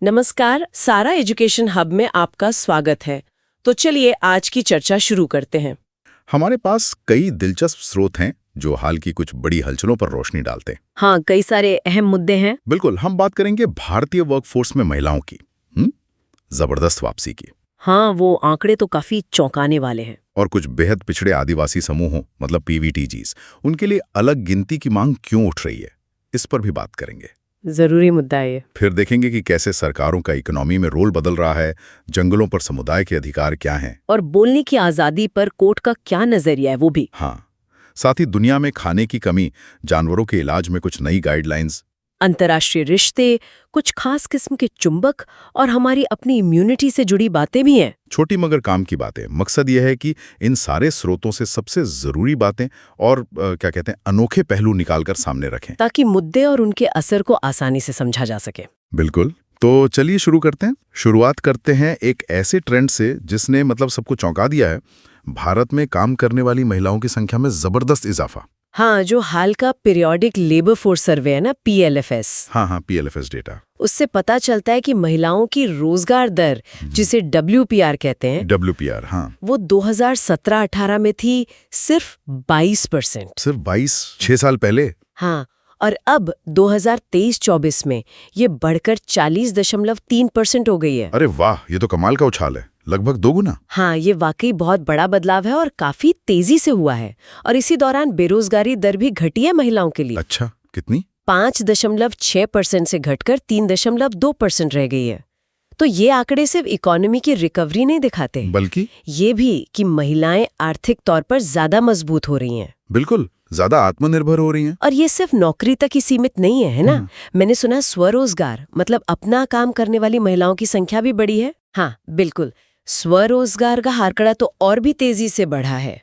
नमस्कार, सारा education hub में आपका स्वागत है। तो चलिए आज की चर्चा शुरू करते हैं। हमारे पास कई दिलचस्प स्रोत हैं जो हाल की कुछ बड़ी हलचलों पर रोशनी डालते हैं। हाँ, कई सारे अहम मुद्दे हैं। बिल्कुल, हम बात करेंगे भारतीय वर्कफोर्स में महिलाओं की जबरदस्त वापसी की, हाँ, वो आंकड़े तो काफी चौंकाने वाले हैं। और कुछ बेहद पिछड़े आदिवासी समूहों मतलब पीवीटीजीज, उनके लिए अलग गिनती की मांग क्यों उठ रही है, इस पर भी बात करेंगे। जरूरी मुद्दा है ये। फिर देखेंगे कि कैसे सरकारों का इकोनॉमी में रोल बदल रहा है, जंगलों पर समुदाय के अधिकार क्या हैं। और बोलने की आजादी पर कोर्ट का क्या नजरिया है वो भी। हाँ, साथ ही दुनिया में खाने की कमी, जानवरों के इलाज में कुछ नई गाइडलाइंस, अंतर्राष्ट्रीय रिश्ते, कुछ खास किस्म के चुंबक और हमारी अपनी इम्यूनिटी से जुड़ी बातें भी हैं। छोटी मगर काम की बातें। मकसद यह है कि इन सारे स्रोतों से सबसे जरूरी बातें और क्या कहते हैं अनोखे पहलू निकालकर सामने रखें, ताकि मुद्दे और उनके असर को आसानी से समझा जा सके। बिल्कुल। तो चलिए शुरू करते हैं। शुरुआत करते हैं एक ऐसे ट्रेंड से जिसने मतलब सबको चौंका दिया है। भारत में काम करने वाली महिलाओं की संख्या में जबरदस्त इजाफा। हाँ, जो हाल का पीरियोडिक लेबर फोर्स सर्वे है ना, PLFS, हाँ, PLFS डेटा। उससे पता चलता है कि महिलाओं की रोजगार दर, जिसे WPR कहते हैं, WPR, हाँ, वो 2017-18 में थी सिर्फ 22%। सिर्फ 22, 6 साल पहले। हाँ, और अब 2023-24 में ये बढ़कर 40.3% हो गई है। अरे वाह, ये तो कमाल का उछाल है, लगभग 2 गुना। हाँ, ये वाकई बहुत बड़ा बदलाव है और काफी तेजी से हुआ है। और इसी दौरान बेरोजगारी दर भी घटी है महिलाओं के लिए। अच्छा, कितनी? 5.6% से घटकर 3.2% रह गई है। तो ये आंकड़े सिर्फ इकोनॉमी की रिकवरी नहीं दिखाते, बल्कि ये भी कि महिलाएं आर्थिक तौर पर ज्यादा मजबूत हो रही हैं। बिल्कुल, ज्यादा आत्मनिर्भर हो रही हैं। और ये सिर्फ नौकरी तक ही सीमित नहीं है ना? मैंने सुना स्वरोजगार मतलब अपना काम करने वाली महिलाओं की संख्या भी बढ़ी है। हाँ, बिल्कुल, स्वरोजगार का आंकड़ा तो और भी तेजी से बढ़ा है।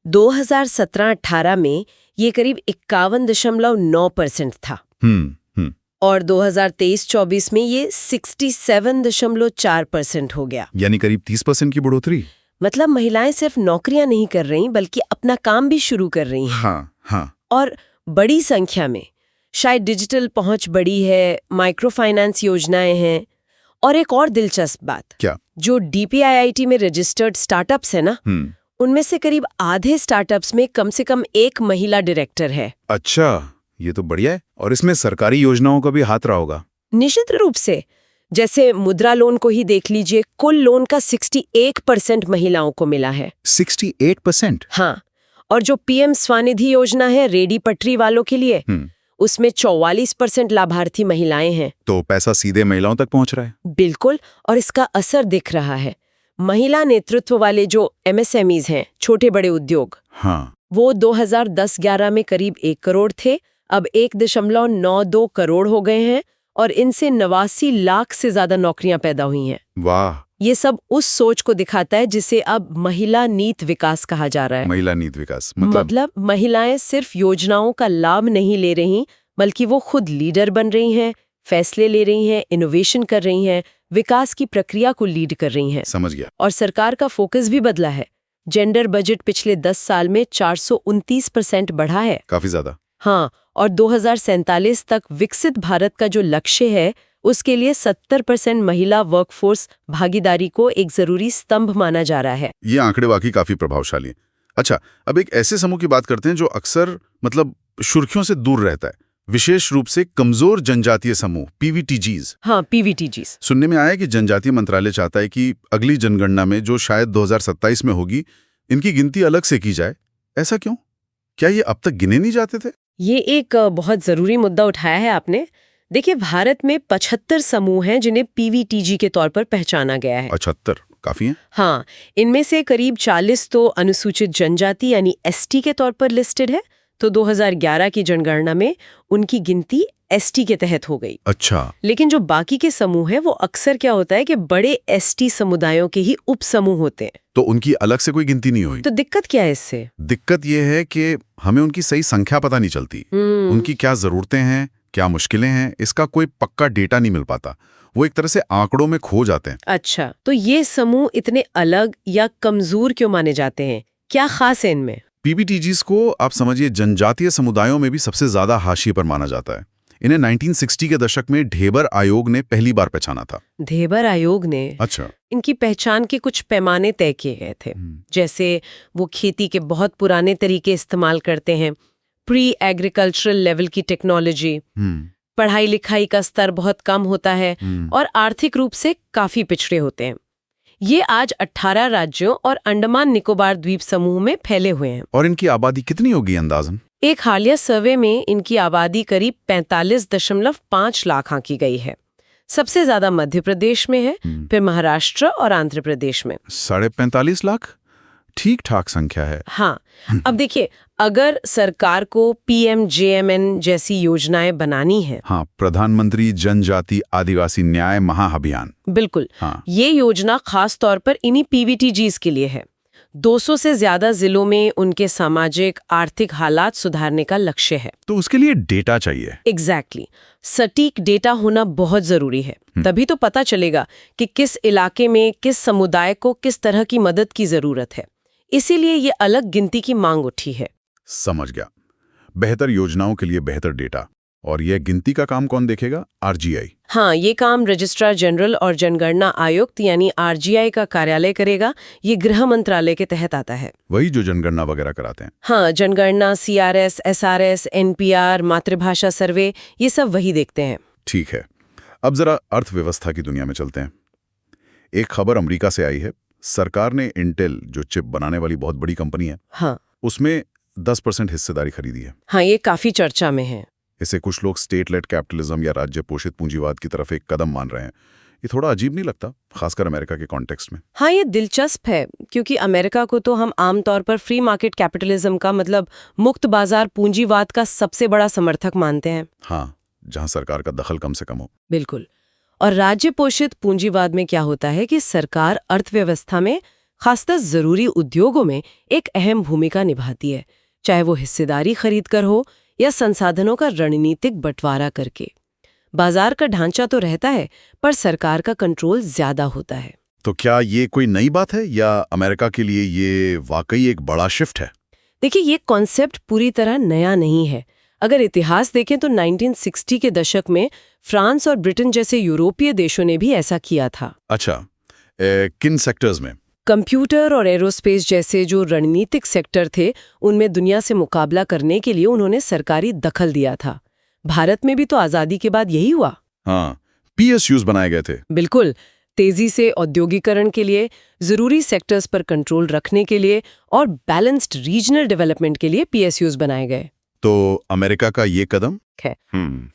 2017-18 में ये करीब 51.9% था और 2023-24 में ये 67.4% हो गया। यानी करीब 30% की बढ़ोतरी। मतलब महिलाएं सिर्फ नौकरियां नहीं कर रही बल्कि अपना काम भी शुरू कर रही हैं। हाँ। और बड़ी संख्या में। शायद डिजिटल पहुंच बढ़ी है, माइक्रो फाइनेंस योजनाएं हैं। और एक और दिलचस्प बात, क्या? जो DPIIT में रजिस्टर्ड स्टार्टअप्स है ना, उनमें से करीब आधे स्टार्टअप्स में कम से कम एक महिला डायरेक्टर है। अच्छा, ये तो बढ़िया है। और इसमें सरकारी योजनाओं का भी हाथ रहा होगा। निश्चित रूप से। जैसे मुद्रा लोन को ही देख लीजिए, कुल लोन का 61% महिलाओं को मिला है। 68%? हाँ, और जो PM स्वानिधि योजना है रेडी पटरी वालों के लिए, उसमें 44% लाभार्थी महिलाएं हैं। तो पैसा सीधे महिलाओं तक पहुंच रहा है। बिल्कुल, और इसका असर दिख रहा है। महिला नेतृत्व वाले जो MSMEs हैं, छोटे बड़े उद्योग, हाँ, वो 2010-11 में करीब 1 करोड़ थे, अब 1.92 करोड़ हो गए हैं और इनसे 89 लाख से ज्यादा नौकरियां पैदा हुई हैं। वाह। ये सब उस सोच को दिखाता है जिसे अब महिला नीत विकास कहा जा रहा है। महिला नीत विकास मतलब महिलाएं सिर्फ योजनाओं का लाभ नहीं ले रही, बल्कि वो खुद लीडर बन रही हैं, फैसले ले रही हैं, इनोवेशन कर रही हैं, विकास की प्रक्रिया को लीड कर रही हैं। समझ गया। और सरकार का फोकस भी बदला है। जेंडर बजट पिछले 10 साल में 429% बढ़ा है। काफी ज्यादा। हाँ, और 2047 तक विकसित भारत का जो लक्ष्य है, उसके लिए 70% महिला वर्कफोर्स भागीदारी को एक जरूरी स्तंभ माना जा रहा है। ये आंकड़े वाकई काफी प्रभावशाली हैं। अच्छा, अब एक ऐसे समूह की बात करते हैं जो अक्सर मतलब सुर्खियों से दूर रहता है, विशेष रूप से कमजोर जनजातीय समूह, PVTGs। हाँ, PVTGs। सुनने में आया है कि जनजातीय मंत्रालय चाहता है कि अगली जनगणना में, जो शायद 2027 में होगी, इनकी गिनती अलग से की जाए। ऐसा क्यों? क्या ये अब तक गिने नहीं जाते थे? ये एक बहुत जरूरी मुद्दा उठाया है आपने। देखिए, भारत में 75 समूह हैं जिन्हें PVTG के तौर पर पहचाना गया है। 75 काफी हैं? हाँ, इनमें से करीब 40 तो अनुसूचित जनजाति यानी ST के तौर पर लिस्टेड है। तो 2011 की जनगणना में उनकी गिनती ST के तहत हो गई। अच्छा। लेकिन जो बाकी के समूह हैं, वो अक्सर क्या होता है कि बड़े ST समुदायों के ही उप समूह होते हैं। तो उनकी अलग से कोई गिनती नहीं हुई? तो दिक्कत क्या है इससे? दिक्कत ये है कि हमें उनकी सही संख्या पता नहीं चलती। उनकी क्या जरूरतें हैं, क्या मुश्किलें हैं, इसका कोई पक्का डेटा नहीं मिल पाता। वो एक तरह से आंकड़ों में खो जाते हैं। अच्छा, तो ये समूह इतने अलग या कमजोर क्यों माने जाते हैं? क्या खास है इनमें? PVTGs को आप समझिए जनजातीय समुदायों में भी सबसे ज्यादा हाशिए पर माना जाता है। इन्हें 1960 के दशक में ढेबर आयोग ने पहली बार पहचाना था। ढेबर आयोग ने अच्छा। इनकी पहचान के कुछ पैमाने तय किए गए थे, जैसे वो खेती के बहुत पुराने तरीके इस्तेमाल करते हैं, प्री एग्रीकल्चरल लेवल की टेक्नोलॉजी, पढ़ाई लिखाई का स्तर बहुत कम होता है और आर्थिक रूप से काफी पिछड़े होते हैं। ये आज 18 राज्यों और अंडमान निकोबार द्वीप समूह में फैले हुए हैं। और इनकी आबादी कितनी होगी अंदाजन? एक हालिया सर्वे में इनकी आबादी करीब 45.5 लाख आंकी गई है। सबसे ज्यादा मध्य प्रदेश में है, फिर महाराष्ट्र और आंध्र प्रदेश में। 45.5 लाख ठीक ठाक संख्या है। हाँ, अब देखिए, अगर सरकार को PMJMN जैसी योजनाएं बनानी है, हाँ, प्रधानमंत्री जनजाति आदिवासी न्याय महाअभियान, बिल्कुल, हाँ, ये योजना खास तौर पर इन्हीं PVTGs के लिए है। 200 से ज्यादा जिलों में उनके सामाजिक आर्थिक हालात सुधारने का लक्ष्य है। तो उसके लिए डेटा चाहिए। एग्जैक्टली, सटीक डेटा होना बहुत जरूरी है। तभी तो पता चलेगा कि किस इलाके में किस समुदाय को किस तरह की मदद की जरूरत है। इसीलिए ये अलग गिनती की मांग उठी है। समझ गया। बेहतर योजनाओं के लिए बेहतर डेटा, और यह गिनती का काम कौन देखेगा? RGI। हाँ, ये काम रजिस्ट्रार जनरल और जनगणना आयुक्त यानी RGI का कार्यालय करेगा। ये गृह मंत्रालय के तहत आता है। वही जो जनगणना वगैरह कराते हैं। हाँ, जनगणना, CRS, SRS, NPR, मातृभाषा सर्वे, ये सब वही देखते हैं। ठीक है, अब जरा अर्थव्यवस्था की दुनिया में चलते हैं। एक खबर अमेरिका से आई है। सरकार ने इंटेल, जो चिप बनाने वाली बहुत बड़ी कंपनी है, हाँ, उसमें 10% हिस्सेदारी खरीदी है। हाँ, ये काफी चर्चा में है। इसे कुछ लोग स्टेट लेड कैपिटलिज्म या राज्य पोषित पूंजीवाद की तरफ एक कदम मान रहे हैं। ये थोड़ा अजीब नहीं लगता, खासकर अमेरिका के कॉन्टेक्स्ट में? हाँ, ये दिलचस्प है, क्योंकि अमेरिका को तो हम आमतौर पर फ्री मार्केट कैपिटलिज्म का मतलब मुक्त बाजार पूंजीवाद का सबसे बड़ा समर्थक मानते हैं। हाँ, जहां सरकार का दखल कम से कम हो। बिल्कुल। और राज्य पोषित पूंजीवाद में क्या होता है कि सरकार अर्थव्यवस्था में, खासकर जरूरी उद्योगों में, एक अहम भूमिका निभाती है, चाहे वो हिस्सेदारी खरीद कर हो या संसाधनों का रणनीतिक बंटवारा करके। बाजार का ढांचा तो रहता है, पर सरकार का कंट्रोल ज्यादा होता है। तो क्या ये कोई नई बात है, या अमेरिका के लिए ये वाकई एक बड़ा शिफ्ट है? देखिए, ये कॉन्सेप्ट पूरी तरह नया नहीं है। अगर इतिहास देखें तो 1960 के दशक में फ्रांस और ब्रिटेन जैसे यूरोपीय देशों ने भी ऐसा किया था। अच्छा, किन सेक्टर्स में? कंप्यूटर और एरोस्पेस जैसे जो रणनीतिक सेक्टर थे, उनमें दुनिया से मुकाबला करने के लिए उन्होंने सरकारी दखल दिया था। भारत में भी तो आजादी के बाद यही हुआ। हाँ, PSUs बनाए गए थे। बिल्कुल, तेजी से औद्योगिकरण के लिए, जरूरी सेक्टर्स पर कंट्रोल रखने के लिए और बैलेंस्ड रीजनल डेवलपमेंट के लिए PSUs बनाए गए। तो अमेरिका का ये कदम है,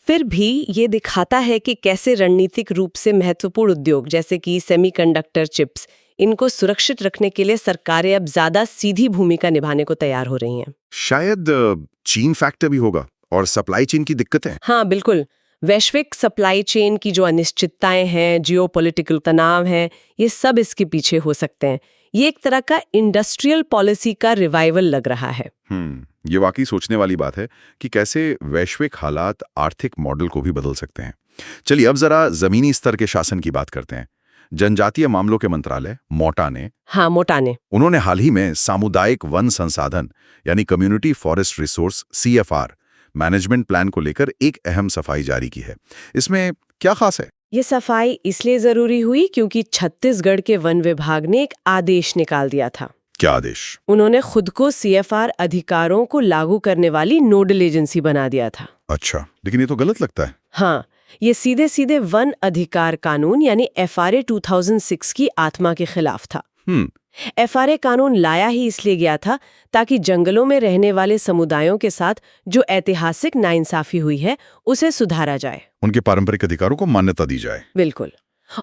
फिर भी ये दिखाता है कि कैसे रणनीतिक रूप से महत्वपूर्ण उद्योग जैसे कि सेमीकंडक्टर चिप्स, इनको सुरक्षित रखने के लिए सरकारें अब ज्यादा सीधी भूमिका निभाने को तैयार हो रही हैं। शायद चीन फैक्टर भी होगा और सप्लाई चेन की दिक्कतें। हाँ, बिल्कुल। वैश्विक सप्लाई चेन की जो अनिश्चितताएं हैं, जियोपॉलिटिकल तनाव है, ये सब इसके पीछे हो सकते हैं। ये एक तरह का इंडस्ट्रियल पॉलिसी का रिवाइवल लग रहा है। ये वाकई सोचने वाली बात है कि कैसे वैश्विक हालात आर्थिक मॉडल को भी बदल सकते हैं। चलिए अब जरा जमीनी स्तर के शासन की बात करते हैं। जनजातीय मामलों के मंत्रालय मोटा ने उन्होंने हाल ही में सामुदायिक वन संसाधन यानी community forest resource CFR management plan को लेकर एक अहम सफाई जारी की है। इसमें क्या खास है? ये सफाई इसलिए जरूरी हुई क्योंकि छत्तीसगढ़ के वन विभाग ने एक आदेश निकाल दिया था। क्या आदेश? उन्होंने खुद को CFR अधिकारों को लागू करने वाली नोडल एजेंसी बना दिया था। अच्छा, लेकिन ये तो गलत लगता है। हाँ, ये सीधे सीधे वन अधिकार कानून यानी FRA 2006 की आत्मा के खिलाफ था। FRA कानून लाया ही इसलिए गया था ताकि जंगलों में रहने वाले समुदायों के साथ जो ऐतिहासिक नाइंसाफी हुई है उसे सुधारा जाए, उनके पारंपरिक अधिकारों को मान्यता दी जाए। बिल्कुल।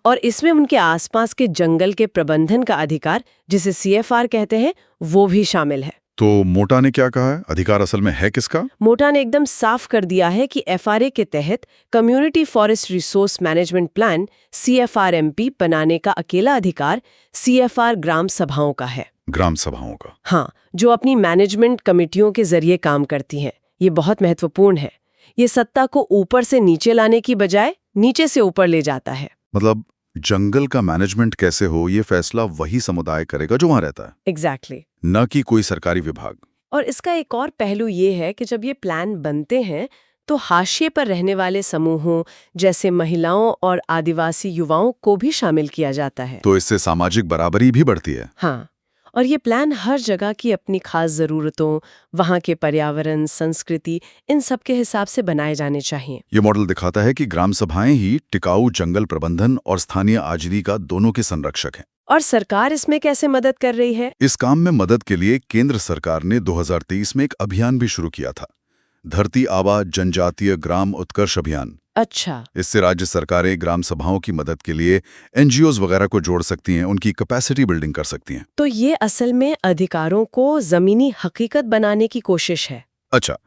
और इसमें उनके आसपास के जंगल के प्रबंधन का अधिकार, जिसे CFR कहते हैं, वो भी शामिल है। तो मोटा ने क्या कहा है? अधिकार असल में है किसका? मोटा ने एकदम साफ कर दिया है कि FRA के तहत community forest resource management plan CFRMP बनाने का अकेला अधिकार CFR ग्राम सभाओं का है। ग्राम सभाओं का? हाँ, जो अपनी मैनेजमेंट कमिटियों के जरिए काम करती हैं। ये बहुत महत्वपूर्ण है। ये सत्ता को ऊपर से नीचे लाने की बजाय नीचे से ऊपर ले जाता है। मतलब जंगल का मैनेजमेंट कैसे हो, ये फैसला वही समुदाय करेगा जो वहां रहता है। एग्जैक्टली। न कि कोई सरकारी विभाग। और इसका एक और पहलू ये है कि जब ये प्लान बनते हैं तो हाशिए पर रहने वाले समूहों जैसे महिलाओं और आदिवासी युवाओं को भी शामिल किया जाता है। तो इससे सामाजिक बराबरी भी बढ़ती है। हाँ, और ये प्लान हर जगह की अपनी खास ज़रूरतों, वहाँ के पर्यावरण, संस्कृति, इन सब के हिसाब से बनाए जाने चाहिए। ये मॉडल दिखाता है कि ग्राम सभाएं ही टिकाऊ जंगल प्रबंधन और स्थानीय आजीविका दोनों के संरक्षक हैं। और सरकार इसमें कैसे मदद कर रही है? इस काम में मदद के लिए केंद्र सरकार ने 2023 में एक अभियान भी शुरू किया था, धरती आबा जनजातीय ग्राम उत्कर्ष अभियान। अच्छा, इससे राज्य सरकारें ग्राम सभाओं की मदद के लिए एनजीओज वगैरह को जोड़ सकती हैं, उनकी कैपेसिटी बिल्डिंग कर सकती हैं। तो ये असल में अधिकारों को जमीनी हकीकत बनाने की कोशिश है। अच्छा,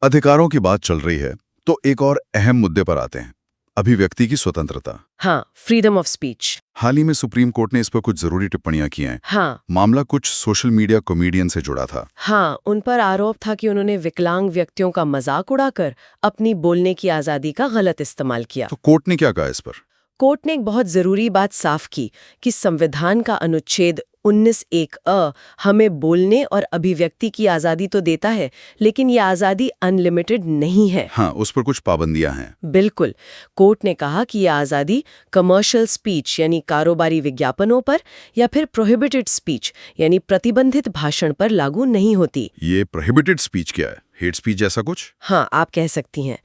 अधिकारों की बात चल रही है तो एक और अहम मुद्दे पर आते हैं, अभिव्यक्ति की स्वतंत्रता। हाँ, फ्रीडम ऑफ स्पीच। हाल ही में सुप्रीम कोर्ट ने इस पर कुछ जरूरी टिप्पणियां की हैं। हाँ, मामला कुछ सोशल मीडिया कॉमेडियन से जुड़ा था। हाँ, उन पर आरोप था कि उन्होंने विकलांग व्यक्तियों का मजाक उड़ाकर अपनी बोलने की आज़ादी का गलत इस्तेमाल किया। तो कोर्ट ने क्या कहा इस पर? कोर्ट ने एक बहुत जरूरी बात साफ की कि संविधान का अनुच्छेद 19(1)(a) हमें बोलने और अभिव्यक्ति की आज़ादी तो देता है, लेकिन ये आज़ादी अनलिमिटेड नहीं है। हाँ, उस पर कुछ पाबंदियां हैं। बिल्कुल। कोर्ट ने कहा कि यह आज़ादी कमर्शियल स्पीच यानी कारोबारी विज्ञापनों पर या फिर प्रोहिबिटेड स्पीच यानी प्रतिबंधित भाषण पर लागू नहीं होती। ये प्रोहिबिटेड स्पीच क्या है? हेट स्पीच जैसा कुछ? हाँ, आप कह सकती हैं।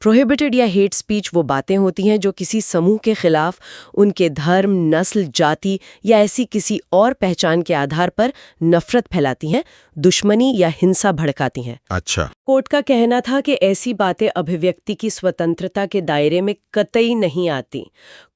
प्रोहिबिटेड या हेट स्पीच वो बातें होती हैं जो किसी समूह के खिलाफ उनके धर्म, नस्ल, जाति या ऐसी किसी और पहचान के आधार पर नफरत फैलाती हैं, दुश्मनी या हिंसा भड़काती हैं। अच्छा, कोर्ट का कहना था कि ऐसी बातें अभिव्यक्ति की स्वतंत्रता के दायरे में कतई नहीं आती।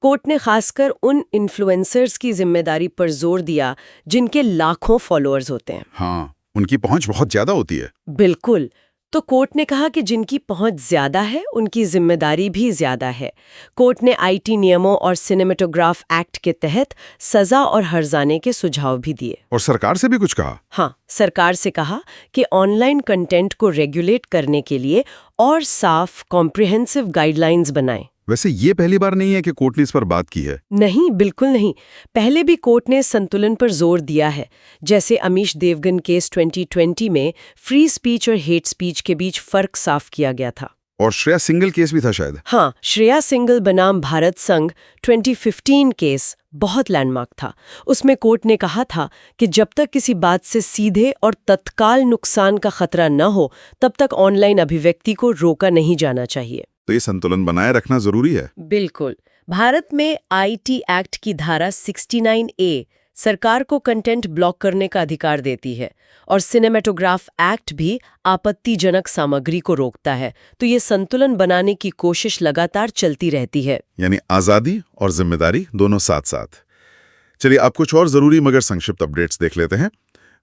कोर्ट ने खासकर उन इन्फ्लुएंसर्स की जिम्मेदारी पर जोर दिया जिनके लाखों फॉलोअर्स होते हैं। हाँ, उनकी पहुंच बहुत ज्यादा होती है। बिल्कुल। तो कोर्ट ने कहा कि जिनकी पहुंच ज्यादा है उनकी जिम्मेदारी भी ज्यादा है। कोर्ट ने आईटी नियमों और सिनेमेटोग्राफ एक्ट के तहत सजा और हर्जाने के सुझाव भी दिए। और सरकार से भी कुछ कहा? हाँ, सरकार से कहा कि ऑनलाइन कंटेंट को रेगुलेट करने के लिए और साफ कॉम्प्रिहेंसिव गाइडलाइंस बनाएं। वैसे ये पहली बार नहीं है कि कोर्ट ने इस पर बात की है। नहीं, बिल्कुल नहीं। पहले भी कोर्ट ने संतुलन पर जोर दिया है। जैसे अमीश देवगन केस 2020 में फ्री स्पीच और हेट स्पीच के बीच फर्क साफ किया गया था। और श्रेया सिंगल केस भी था शायद। हाँ, श्रेया सिंगल बनाम भारत संघ 2015 केस बहुत लैंडमार्क था। उसमें कोर्ट ने कहा था कि जब तक किसी बात से सीधे और तत्काल नुकसान का खतरा न हो, तब तक ऑनलाइन अभिव्यक्ति को रोका नहीं जाना चाहिए। तो ये संतुलन बनाए रखना जरूरी है। बिल्कुल। भारत में आईटी एक्ट की धारा 69A सरकार को कंटेंट ब्लॉक करने का अधिकार देती है और सिनेमेटोग्राफ एक्ट भी आपत्तिजनक सामग्री को रोकता है। तो ये संतुलन बनाने की कोशिश लगातार चलती रहती है। यानी आजादी और जिम्मेदारी दोनों साथ साथ। चलिए, आप कुछ और जरूरी मगर संक्षिप्त अपडेट्स देख लेते हैं।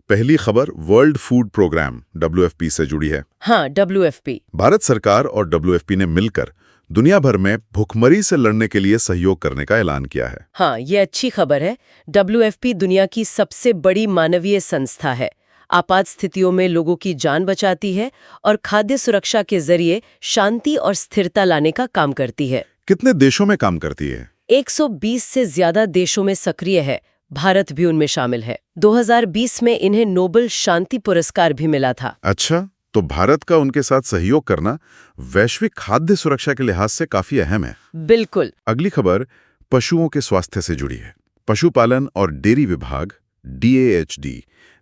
पहली खबर वर्ल्ड फूड प्रोग्राम WFP से जुड़ी है। हाँ, WFP। भारत सरकार और WFP ने मिलकर दुनिया भर में भुखमरी से लड़ने के लिए सहयोग करने का ऐलान किया है। हाँ, ये अच्छी खबर है। WFP दुनिया की सबसे बड़ी मानवीय संस्था है। आपात स्थितियों में लोगों की जान बचाती है और खाद्य सुरक्षा के जरिए शांति और स्थिरता लाने का काम करती है। कितने देशों में काम करती है? 120 से ज्यादा देशों में सक्रिय है। भारत भी उनमें शामिल है। 2020 में इन्हें नोबेल शांति पुरस्कार भी मिला था। अच्छा, तो भारत का उनके साथ सहयोग करना वैश्विक खाद्य सुरक्षा के लिहाज से काफी अहम है। बिल्कुल। अगली खबर पशुओं के स्वास्थ्य से जुड़ी है। पशुपालन और डेयरी विभाग DAHD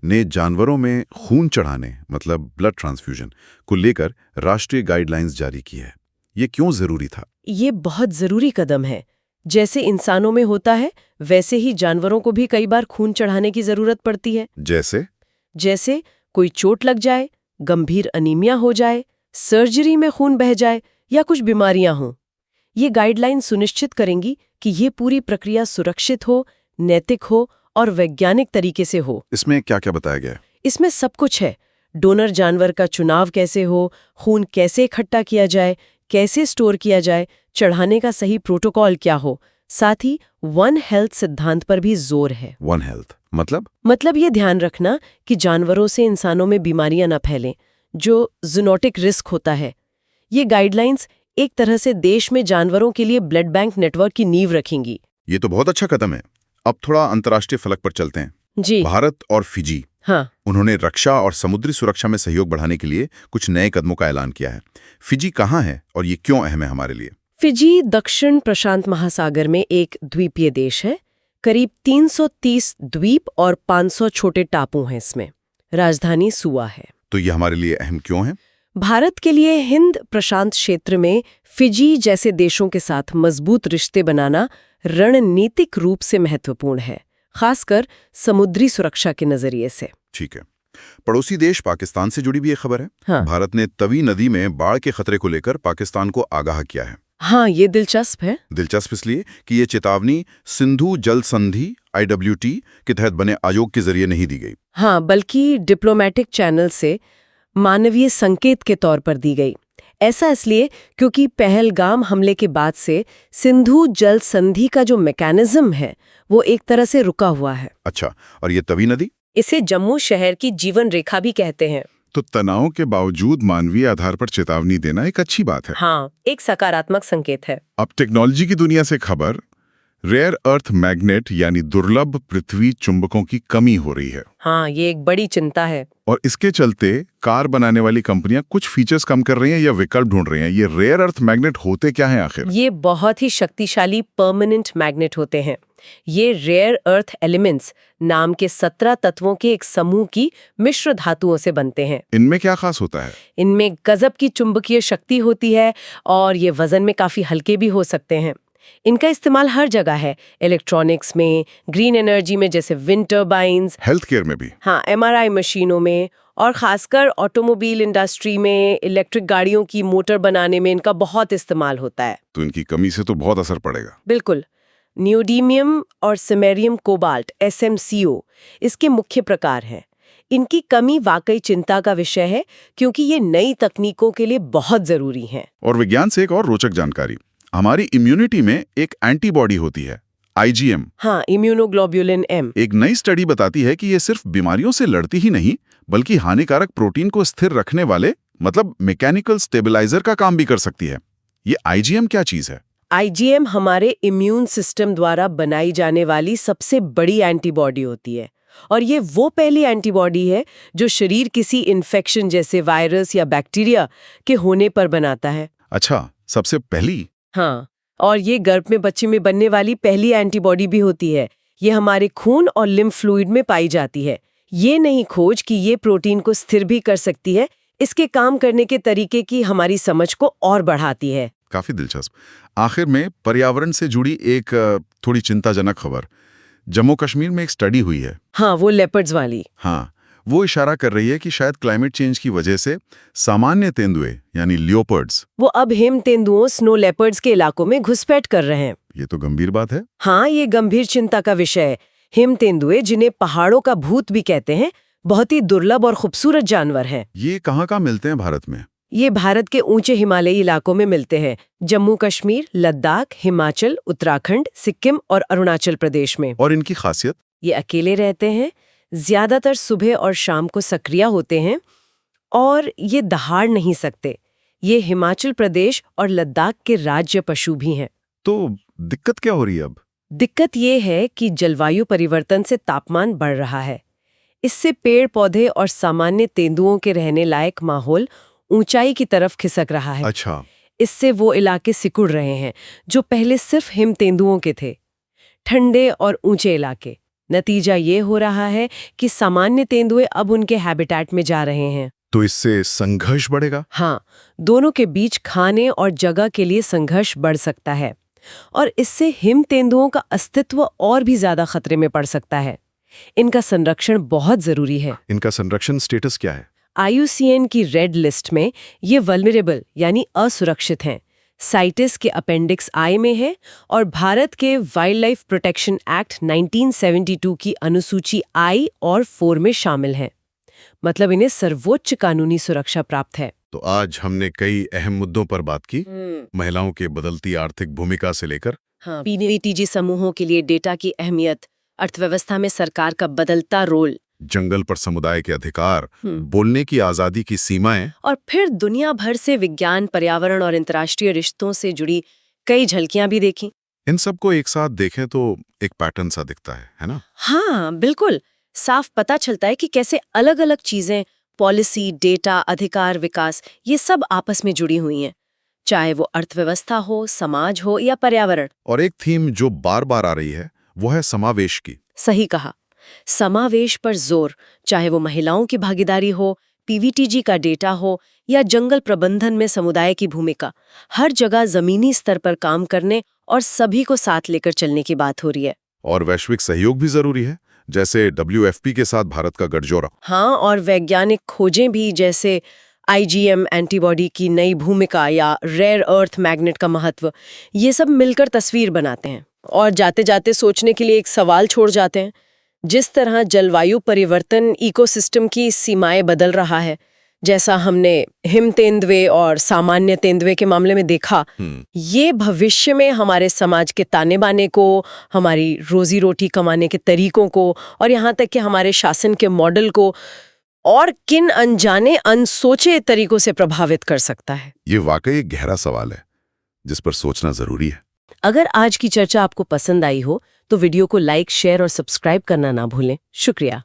ने जानवरों में खून चढ़ाने मतलब ब्लड ट्रांसफ्यूजन को लेकर राष्ट्रीय गाइडलाइंस जारी की है। ये क्यों जरूरी था? ये बहुत जरूरी कदम है। जैसे इंसानों में होता है, वैसे ही जानवरों को भी कई बार खून चढ़ाने की जरूरत पड़ती है। जैसे कोई चोट लग जाए, गंभीर अनीमिया हो जाए, सर्जरी में खून बह जाए या कुछ बीमारियां हों। ये गाइडलाइन सुनिश्चित करेंगी कि ये पूरी प्रक्रिया सुरक्षित हो, नैतिक हो और वैज्ञानिक तरीके से हो। इसमें क्या-क्या बताया गया है? इसमें सब कुछ है। डोनर जानवर का चुनाव कैसे हो, खून कैसे इकट्ठा किया जाए, कैसे स्टोर किया जाए, चढ़ाने का सही प्रोटोकॉल क्या हो। साथ ही वन हेल्थ सिद्धांत पर भी जोर है। वन हेल्थ मतलब ये ध्यान रखना कि जानवरों से इंसानों में बीमारियां न फैलें, जो ज़ूनोटिक रिस्क होता है। ये गाइडलाइंस एक तरह से देश में जानवरों के लिए ब्लड बैंक नेटवर्क की नींव रखेंगी। ये तो बहुत अच्छा कदम है। अब थोड़ा अंतर्राष्ट्रीय फलक पर चलते हैं। जी। भारत और फिजी हाँ, उन्होंने रक्षा और समुद्री सुरक्षा में सहयोग बढ़ाने के लिए कुछ नए कदमों का ऐलान किया है। फिजी कहाँ है और ये क्यों अहम है हमारे लिए? फिजी दक्षिण प्रशांत महासागर में एक द्वीपीय देश है। करीब 330 द्वीप और 500 छोटे टापू हैं इसमें। राजधानी सुआ है। तो ये हमारे लिए अहम क्यों है? भारत के लिए हिंद प्रशांत क्षेत्र में फिजी जैसे देशों के साथ मजबूत रिश्ते बनाना रणनीतिक रूप से महत्वपूर्ण है, खासकर समुद्री सुरक्षा के नजरिए से। ठीक है। पड़ोसी देश पाकिस्तान से जुड़ी भी एक खबर है। हाँ। भारत ने तवी नदी में बाढ़ के खतरे को लेकर पाकिस्तान को आगाह किया है। हाँ, ये दिलचस्प है। दिलचस्प इसलिए कि ये चेतावनी सिंधु जल संधि IWT के तहत बने आयोग के जरिए नहीं दी गई। हाँ, बल्कि डिप्लोमेटिक चैनल से मानवीय संकेत के तौर पर दी गई। ऐसा इसलिए क्योंकि पहलगाम हमले के बाद से सिंधु जल संधि का जो मैकेनिज्म है वो एक तरह से रुका हुआ है। अच्छा, और ये तवी नदी? इसे जम्मू शहर की जीवन रेखा भी कहते हैं। तो तनाव के बावजूद मानवीय आधार पर चेतावनी देना एक अच्छी बात है। हाँ, एक सकारात्मक संकेत है। अब टेक्नोलॉजी की दुनिया से खबर, रेयर अर्थ मैग्नेट यानी दुर्लभ पृथ्वी चुंबकों की कमी हो रही है। हाँ, ये एक बड़ी चिंता है। और इसके चलते कार बनाने वाली कंपनियां कुछ फीचर्स कम कर रही हैं या विकल्प ढूंढ रही हैं। ये रेयर अर्थ मैग्नेट होते क्या हैं आखिर? ये बहुत ही शक्तिशाली परमानेंट मैग्नेट होते हैं। ये रेयर अर्थ एलिमेंट्स नाम के 17 तत्वों के एक समूह की मिश्र धातुओं से बनते हैं। इनमें क्या खास होता है? इनमें गजब की चुंबकीय शक्ति होती है और ये वजन में काफी हल्के भी हो सकते हैं। इनका इस्तेमाल हर जगह है, इलेक्ट्रॉनिक्स में, ग्रीन एनर्जी में जैसे विंड टर्बाइन्स, हेल्थ केयर में भी। हाँ, MRI मशीनों में, और खासकर ऑटोमोबाइल इंडस्ट्री में इलेक्ट्रिक गाड़ियों की मोटर बनाने में इनका बहुत इस्तेमाल होता है। तो इनकी कमी से तो बहुत असर पड़ेगा। बिल्कुल। नियोडीमियम और सिमेरियम कोबाल्ट SMCO इसके मुख्य प्रकार हैं। इनकी कमी वाकई चिंता का विषय है क्योंकि ये नई तकनीकों के लिए बहुत जरूरी हैं। और विज्ञान से एक और रोचक जानकारी, हमारी इम्यूनिटी में एक एंटीबॉडी होती है, IgM। हाँ, इम्यूनोग्लोब्युलिन M। एक नई स्टडी बताती है कि ये सिर्फ बीमारियों से लड़ती ही नहीं बल्कि हानिकारक प्रोटीन को स्थिर रखने वाले मतलब मैकेनिकल स्टेबलाइजर का काम भी कर सकती है। ये IgM क्या चीज है? IgM हमारे इम्यून सिस्टम द्वारा बनाई जाने वाली सबसे बड़ी एंटीबॉडी होती है और ये वो पहली एंटीबॉडी है जो शरीर किसी इन्फेक्शन जैसे वायरस या बैक्टीरिया के होने पर बनाता है। अच्छा, सबसे पहली? हाँ, और ये गर्भ में बच्चे में बनने वाली पहली एंटीबॉडी भी होती है। ये हमारे खून और लिम्फ फ्लूइड में पाई जाती है। ये नई खोज कि ये प्रोटीन को स्थिर भी कर सकती है, इसके काम करने के तरीके की हमारी समझ को और बढ़ाती है। काफी दिलचस्प। आखिर में पर्यावरण से जुड़ी एक थोड़ी चिंताजनक खबर, जम्मू कश्मीर में एक स्टडी हुई है। हाँ, वो लेपर्ड्स वाली। हाँ, वो इशारा कर रही है कि शायद क्लाइमेट चेंज की वजह से सामान्य तेंदुए यानी लियोपर्ड्स वो अब हिम तेंदुओं स्नो लेपर्ड्स के इलाकों में घुसपैठ कर रहे हैं। ये तो गंभीर बात है। हाँ, ये गंभीर चिंता का विषय है। हिम तेंदुए, जिन्हें पहाड़ों का भूत भी कहते हैं, बहुत ही दुर्लभ और खूबसूरत जानवर हैं। ये कहाँ मिलते हैं भारत में? ये भारत के ऊंचे हिमालयी इलाकों में मिलते हैं, जम्मू कश्मीर, लद्दाख, हिमाचल, उत्तराखंड, सिक्किम और अरुणाचल प्रदेश में। और इनकी खासियत? ये अकेले रहते हैं, ज्यादातर सुबह और शाम को सक्रिय होते हैं और ये दहाड़ नहीं सकते। ये हिमाचल प्रदेश और लद्दाख के राज्य पशु भी हैं। तो दिक्कत क्या हो रही है अब? दिक्कत ये है कि जलवायु परिवर्तन से तापमान बढ़ रहा है। इससे पेड़ पौधे और सामान्य तेंदुओं के रहने लायक माहौल ऊंचाई की तरफ खिसक रहा है। अच्छा। इससे वो इलाके सिकुड़ रहे हैं जो पहले सिर्फ हिम तेंदुओं के थे, ठंडे और ऊंचे इलाके। नतीजा ये हो रहा है कि सामान्य तेंदुए अब उनके हैबिटेट में जा रहे हैं। तो इससे संघर्ष बढ़ेगा? हाँ, दोनों के बीच खाने और जगह के लिए संघर्ष बढ़ सकता है और इससे हिम तेंदुओं का अस्तित्व और भी ज्यादा खतरे में पड़ सकता है। इनका संरक्षण बहुत जरूरी है। इनका संरक्षण स्टेटस क्या है? IUCN की रेड लिस्ट में ये वल्नरेबल यानी असुरक्षित हैं। साइटेस के अपेंडिक्स I में है और भारत के वाइल्ड लाइफ प्रोटेक्शन एक्ट 1972 की अनुसूची I और 4 में शामिल हैं। मतलब इन्हें सर्वोच्च कानूनी सुरक्षा प्राप्त है। तो आज हमने कई अहम मुद्दों पर बात की, महिलाओं के बदलती आर्थिक भूमिका से लेकर PNVTG समूहों के लिए डेटा की अहमियत, अर्थव्यवस्था में सरकार का बदलता रोल, जंगल पर समुदाय के अधिकार, बोलने की आजादी की सीमाएं, और फिर दुनिया भर से विज्ञान, पर्यावरण और अंतर्राष्ट्रीय रिश्तों से जुड़ी कई झलकियां भी देखी। इन सबको एक साथ देखें तो एक पैटर्न सा दिखता है ना? हाँ, बिल्कुल। साफ पता चलता है कि कैसे अलग-अलग चीजें, पॉलिसी, डेटा, अधिकार, विकास, ये सब आपस में जुड़ी हुई हैं, चाहे वो अर्थव्यवस्था हो, समाज हो या पर्यावरण। और एक थीम जो बार बार आ रही है वो है समावेश की। सही कहा, समावेश पर जोर, चाहे वो महिलाओं की भागीदारी हो, पीवीटीजी का डेटा हो या जंगल प्रबंधन में समुदाय की भूमिका, हर जगह जमीनी स्तर पर काम करने और सभी को साथ लेकर चलने की बात हो रही है। और वैश्विक सहयोग भी जरूरी है, जैसे WFP के साथ भारत का गठजोड़ा। हाँ, और वैज्ञानिक खोजें भी, जैसे IgM एंटीबॉडी की नई भूमिका या रेयर अर्थ मैग्नेट का महत्व, ये सब मिलकर तस्वीर बनाते हैं और जाते जाते सोचने के लिए एक सवाल छोड़ जाते हैं। जिस तरह जलवायु परिवर्तन इकोसिस्टम की सीमाएं बदल रहा है, जैसा हमने हिम तेंदुए और सामान्य तेंदुए के मामले में देखा, ये भविष्य में हमारे समाज के ताने बाने को, हमारी रोजी रोटी कमाने के तरीकों को और यहाँ तक कि हमारे शासन के मॉडल को और किन अनजाने अनसोचे तरीकों से प्रभावित कर सकता है। ये वाकई एक गहरा सवाल है जिस पर सोचना जरूरी है। अगर आज की चर्चा आपको पसंद आई हो तो वीडियो को लाइक, शेयर और सब्सक्राइब करना ना भूलें। शुक्रिया।